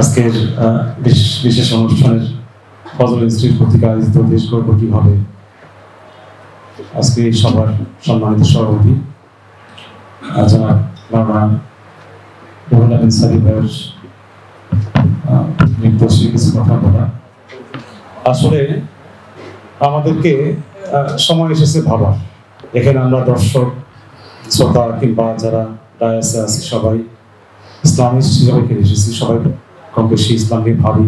আজকের বিশেষ অনুষ্ঠানের ফজল ইনস্টিটিউট কর্তৃক আয়োজিত দেশ গর্ব কিভাবে আজকে সবার সম্মানিত সভাপতি জনাব মাওলানা রুহুল আমিন সাদিক ভাইয়ের নির্দেশে কিছু কথা বলা। আসলে আমাদেরকে সময় এসেছে ভাবার। এখানে আমরা দর্শক শ্রোতা কিংবা যারা ডায়াসে আছি সবাই ইসলামিস্ট হিসেবে এখানে এসেছি, সবাই কম বেশি ইসলামকে ভাবি।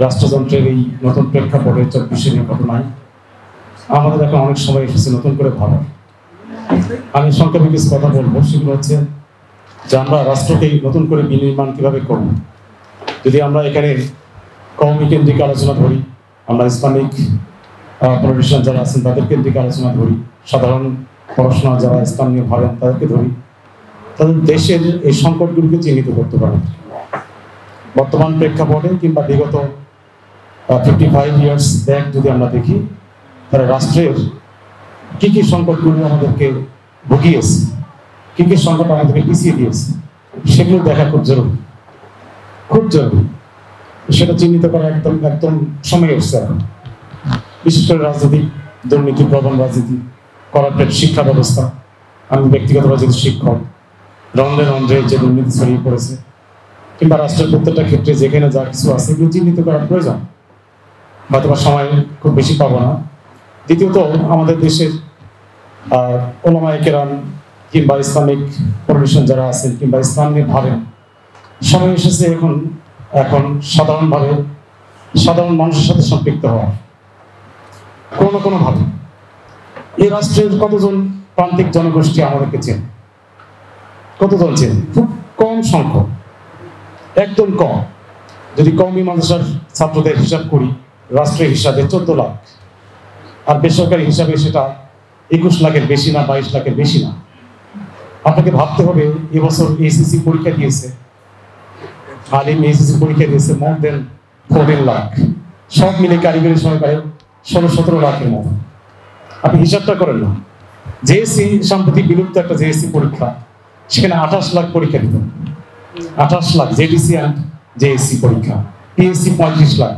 রাষ্ট্রযন্ত্রের এই নতুন প্রেক্ষাপটে 24 ঘটনায় আমাদের এখন অনেক সময় এসেছে নতুন করে ভাবার। আমি সংক্ষেপে কিছু কথা বলবো, সেগুলো হচ্ছে যে আমরা রাষ্ট্রকে নতুন করে বিনির্মাণ কিভাবে করব। যদি আমরা এখানে কওমি কেন্দ্রিক আলোচনা ধরি, আমরা ইসলামিক পলিটিশিয়ান যারা আছেন তাদের কেন্দ্রিক আলোচনা ধরি, সাধারণ পড়াশোনা যারা ইসলাম নিয়ে ভাবেন তাদেরকে ধরি, তাদের দেশের এই সংকটগুলিকে চিহ্নিত করতে পারে। বর্তমান প্রেক্ষাপটে কিংবা বিগত 55 ইয়ার্স ব্যাক যদি আমরা দেখি, তারা রাষ্ট্রের কি কি সংকটগুলো আমাদেরকে ভুগিয়েছে, কি কি সংকট আমাদেরকে পিছিয়ে দিয়েছে, সেগুলো দেখা খুব জরুরি, খুব জরুরি। সেটা চিহ্নিত করা একদম সময় এসছে এখন। বিশেষ করে রাজনৈতিক দুর্নীতি, প্রবণ রাজনীতি, করাপ্টেড শিক্ষা ব্যবস্থা। আমি ব্যক্তিগতভাবে যেহেতু শিক্ষক, রন্ধ্রে রন্ধ্রে যে দুর্নীতি ছড়িয়ে পড়েছে, কিংবা রাষ্ট্রের প্রত্যেকটা ক্ষেত্রে যেখানে যা কিছু আছে এগুলো চিহ্নিত করার প্রয়োজন। হয়তো সময় খুব বেশি পাবো না। দ্বিতীয়ত, আমাদের দেশের ওলামায়ে কেরাম কিংবা ইসলামিক পলিটিশিয়ান যারা আছেন কিংবা ইসলাম নিয়ে ভাবেন, সময় এসেছে এখন সাধারণভাবে সাধারণ মানুষের সাথে সম্পৃক্ত হওয়া। কোনো ভাবে এই রাষ্ট্রের কতজন প্রান্তিক জনগোষ্ঠী আমাদেরকে চেনে, কতজন চেনে? খুব কম সংখ্যক, একদম কম। যদি কওমি মাদ্রাসার ছাত্রদের হিসাব করি, রাষ্ট্রের হিসাবে 14 লাখ, আর বেসরকারি হিসাবে সেটা 21 লাখের বেশি না, 22 লাখের বেশি না। আপনাকে ভাবতে হবে, এবছর এসএসসি পরীক্ষা দিয়েছে, আলিম এসএসসি পরীক্ষা দিয়েছে মোর দেন 14 লাখ, সব মিলে কারিগরি সহকারে 16-17 লাখের মতো। আপনি হিসাবটা করেন না। জেএসসি সম্প্রতি বিলুপ্ত একটা জেএসসি পরীক্ষা, সেখানে 28 লাখ পরীক্ষা দিত, 28 লাখ জেডিসি অ্যান্ড জেএসসি পরীক্ষা। পিএসসি 35 লাখ।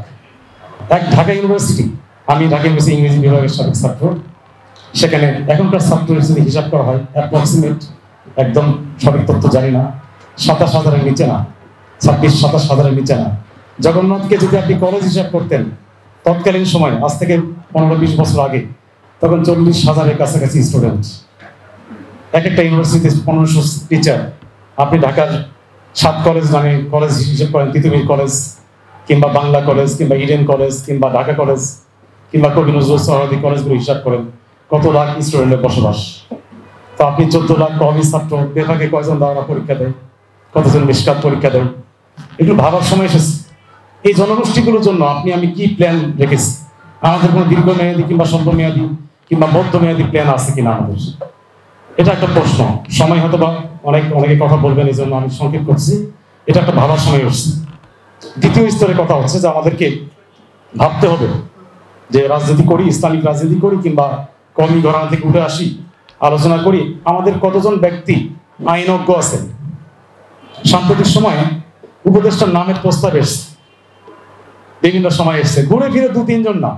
এক ঢাকা ইউনিভার্সিটি, আমি ঢাকা ইউনিভার্সিটি ইংরেজি বিভাগের সাবেক ছাত্র, সেখানে এখনকার ছাত্র হিসেবে হিসাব করা হয় অ্যাপ্রক্সিমেট, একদম সঠিক তথ্য জানি না, 27,000-এর নিচে না, 26-27,000-এর নিচে না। জগন্নাথকে যদি আপনি কলেজ হিসাব করতেন তৎকালীন সময়, আজ থেকে 15-20 বছর আগে, তখন 40,000-এর কাছাকাছি স্টুডেন্ট। একটা ইউনিভার্সিটিতে 1500 টিচার। আপনি ঢাকার 7 কলেজ মানে কলেজ হিসেব করেন, তিতুমির কলেজ কিংবা বাংলা কলেজ কিংবা ইডেন কলেজ কিংবা ঢাকা কলেজ কিংবা কবি নজরুল সোহরাওয়ার্দী কলেজগুলো হিসাব করেন, কত লাখ স্টুডেন্টের বসবাস। তো আপনি 14 লাখ কওমি ছাত্র, বিভাগে কয়জন দাওরা পরীক্ষা দেয়, কতজন মিশকাত পরীক্ষা দেয়, এগুলো ভাবার সময় এসেছে। এই জনগোষ্ঠীগুলোর জন্য আমি কি প্ল্যান রেখেছি? আমাদের কোনো দীর্ঘমেয়াদী কিংবা স্বল্পমেয়াদী কিংবা মধ্যমেয়াদী প্ল্যান আছে কিনা আমাদের? এটা একটা প্রশ্ন। সময় হয়তো বা অনেকে কথা বলবেন, এই জন্য আমি সংক্ষেপ করছি। এটা একটা ভাবার সময় এসেছে। দ্বিতীয় স্তরে কথা হচ্ছে যে আমাদেরকে ভাবতে হবে যে রাজনীতি করি, ইসলামিক রাজনীতি করি কিংবা কওমি ঘরানা থেকে উঠে আসি, আলোচনা করি, আমাদের কতজন ব্যক্তি আইনজ্ঞ আছেন? সাম্প্রতিক সময়ে উপদেষ্টার নামের প্রস্তাব এসছে, বিভিন্ন সময় এসছে, ঘুরে ফিরে 2-3 জন না,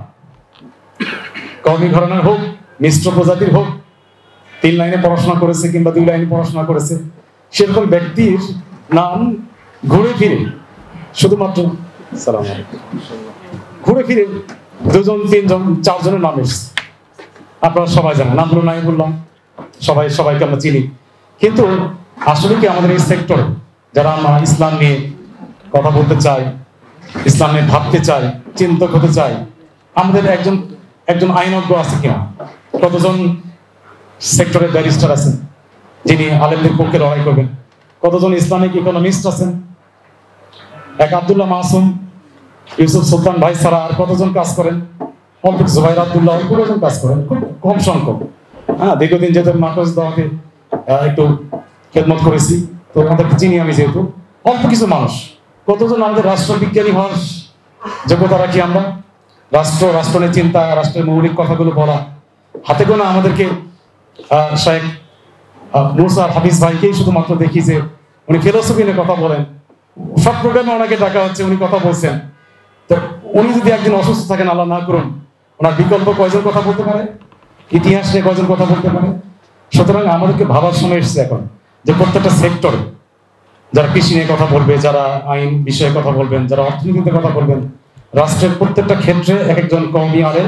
কওমি ঘরানার হোক, মিশ্র প্রজাতির হোক, 3 লাইনে পড়াশোনা করেছে কিংবা 2 লাইনে পড়াশোনা করেছে, সেরকম ব্যক্তির নাম ঘুরে ফিরে শুধুমাত্র ঘুরে ফিরে 2জন, 3জন, 4 জনের নাম এসছে। আপনারা সবাই জানেন, নামগুলো নাই বললাম, সবাইকে আমরা চিনি। কিন্তু আসলে কি আমাদের এই সেক্টরে যারা আমরা ইসলাম নিয়ে কথা বলতে চাই, ইসলাম নিয়ে ভাবতে চাই, চিন্তক হতে চাই, আমাদের একজন আইনজ্ঞ আছে কিনা? কতজন সেক্টরের ব্যারিস্টার আছেন যিনি আলেমদের পক্ষে লড়াই করবেন? কতজন ইসলামিক ইকোনমিস্ট আছেন? এক আব্দুল্লাহ মাসুম, ইউসুফ সুলতান ভাই ছাড়া আর কতজন কাজ করেন? অল্প জুবাইর আব্দুল্লাহ, কতজন কাজ করেন? খুব কম সংখ্যক। দীর্ঘদিন যেহেতু মার্কাজ দাওয়াতে একটু খেদমত করেছি, তো আমাদেরকে চিনি আমি, যেহেতু অল্প কিছু মানুষ। কতজন আমাদের রাষ্ট্রবিজ্ঞানী হওয়ার যোগ্যতা রাখি আমরা? রাষ্ট্র নিয়ে চিন্তা, রাষ্ট্রের মৌলিক কথাগুলো বলা, হাতে গোনা আমাদেরকে শেখ মুসা হাফিজ ভাইকেই শুধুমাত্র দেখি যে উনি ফিলোসফি নিয়ে কথা বলেন, সব প্রোগ্রামে ওনাকে ডাকা হচ্ছে, উনি কথা বলছেন। তো উনি যদি একদিন অসুস্থ থাকেন, আল্লাহ না করুন, ওনার বিকল্প কয়জন কথা বলতে পারে, ইতিহাস নিয়ে কয়জন কথা বলতে পারে? সুতরাং আমাদেরকে ভাবার সময় এসেছে এখন যে প্রত্যেকটা সেক্টরে যারা কৃষি নিয়ে কথা বলবে, যারা আইন বিষয়ে কথা বলবেন, যারা অর্থনীতিতে কথা বলবেন, রাষ্ট্রের প্রত্যেকটা ক্ষেত্রে এক একজন কওমি আলেম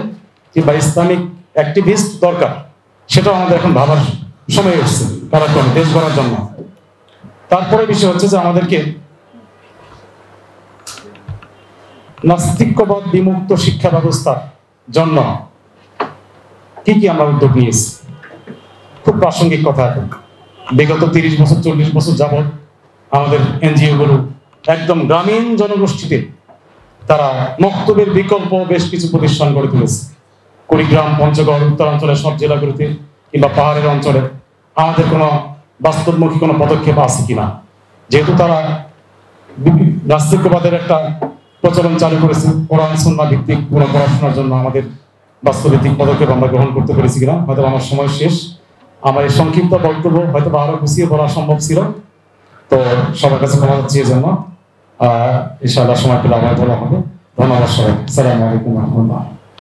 কিংবা ইসলামিক অ্যাক্টিভিস্ট দরকার। সেটাও আমাদের এখন ভাবার সময় এসেছে কারাক্রমে দেশ গড়ার জন্য। তারপরে বিষয় হচ্ছে যে আমাদেরকে নাস্তিক্যবাদ বিমুক্ত শিক্ষা ব্যবস্থার জন্য কি কি আমরা উদ্যোগ নিয়েছি, খুব প্রাসঙ্গিক কথা। এখন বিগত 30 বছর 40 বছর যাবৎ আমাদের এনজিও গুলো একদম গ্রামীণ জনগোষ্ঠীতে তারা মক্তবের বিকল্প বেশ কিছু প্রতিষ্ঠান গড়ে তুলেছে। কুড়িগ্রাম, পঞ্চগড়, উত্তরাঞ্চলের সব জেলাগুলোতে কিংবা পাহাড়ের অঞ্চলে আমাদের কোনো বাস্তবমুখী কোনো পদক্ষেপ আছে কিনা? যেহেতু তারা নাস্তিক্যবাদের একটা প্রচলন চালু করেছে, কোরআন সুন্নাহ ভিত্তিক কোনো পড়াশোনার জন্য আমাদের বাস্তবভিত্তিক পদক্ষেপ আমরা গ্রহণ করতে পেরেছি কিনা? হয়তো আমার সময় শেষ, আমার এই সংক্ষিপ্ত বক্তব্য হয়তো আরো গুছিয়ে বলা সম্ভব ছিল। তো সবার কাছে ক্ষমা চাচ্ছি এই জন্য। ইনশাআল্লাহ সময় পেলে আবার বলা হবে। ধন্যবাদ সবাই। আসসালামু আলাইকুম ওয়া রাহমাতুল্লাহ।